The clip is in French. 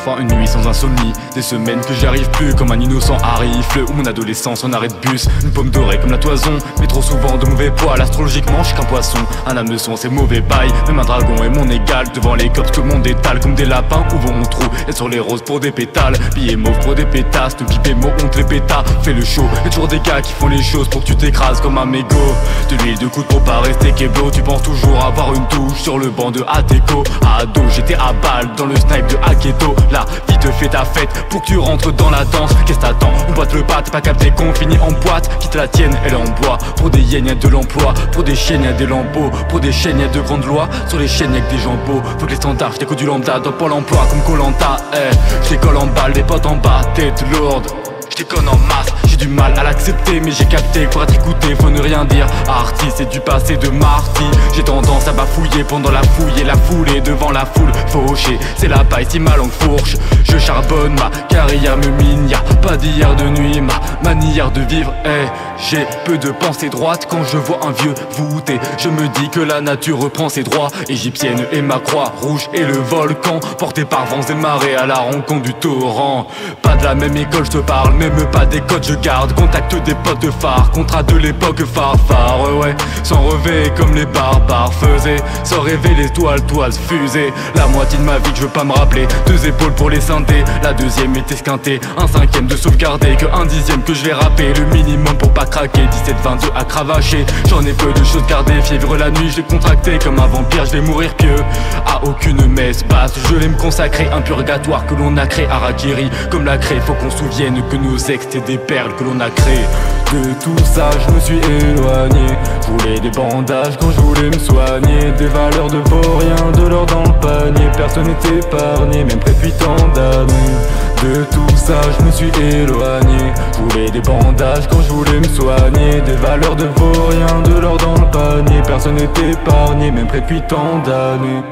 enfin une nuit sans insomnie. Des semaines que j'y arrive plus comme un innocent à rifle. Ou mon adolescence en arrêt de bus. Une pomme dorée comme la toison, mais trop souvent de mauvais poils. Astrologiquement je suis qu'un poisson, un hameçon c'est mauvais bail. Même un dragon est mon égal, devant les cops tout le monde étale. Comme des lapins, où vont mon trou, et sur les roses pour des pétales. Billets mauves pour des pétasses, te bipé mots on te les péta. Fais le show, y'a toujours des gars qui font les choses pour que tu t'écrases comme un mégot. De l'huile de coude pour pas rester kéblo. Tu penses toujours avoir une touche sur le banc de Ateco. À ado j'étais à balle dans le snipe de Aketo. La vie te fait ta fête pour que tu rentres dans la danse. Qu'est-ce t'attends, on boite le pas, t'es pas capté qu'on finit en boîte. Quitte la tienne, elle est en bois. Pour des hyènes y'a de l'emploi, pour des chiennes y'a des lambeaux. Pour des chaînes y'a de grandes lois, sur les chaînes y'a que des jambos. Faut que les standards, j't'écoute du lambda dans Pôle emploi comme Koh-Lanta. J'décolle en balle, les potes en bas, tête lourde. J'déconne en masse, j'ai du mal à l'accepter. Mais j'ai capté que pour être écouté faut ne rien dire. Artiste, c'est du passé de Marty. J'ai tendance à bafouiller pendant la fouille et la foulée devant la foule fauchée. C'est la paille si ma langue fourche. Je charbonne, ma carrière me mine. Y'a pas d'hier de nuit, ma manière de vivre. J'ai peu de pensée droite quand je vois un vieux voûté. Je me dis que la nature reprend ses droits. Égyptienne et ma croix rouge et le volcan, porté par vents et marées à la rencontre du torrent. Pas de la même école je te parle, même pas des codes je garde. Contact des potes de phare, contrat de l'époque phare, ouais. Sans rêver comme les barbares faisaient. Sans rêver les toiles fusées. La moitié de ma vie que je veux pas me rappeler. 2 épaules pour les scinder, la deuxième est esquintée. Un cinquième de sauvegarder, que un dixième que je vais rapper. Le minimum pour pas craquer, 17-22 à cravacher. J'en ai peu de choses gardées, fièvre la nuit je l'ai contracté. Comme un vampire je vais mourir pieux. À aucune messe basse, je vais me consacrer. Un purgatoire que l'on a créé à Rakiri. Comme la craie, faut qu'on se souvienne que nos ex étaient des perles que l'on a créées. De tout ça je me suis éloigné. Je voulais des bandages quand je voulais me soigner. Des valeurs de vaurien, de l'or dans le panier. Personne n'est épargné, même depuis tant d'années. De tout ça je me suis éloigné. Je voulais des bandages quand je voulais me soigner. Des valeurs de vaurien, de l'or dans le panier. Personne n'est épargné, même depuis tant d'années.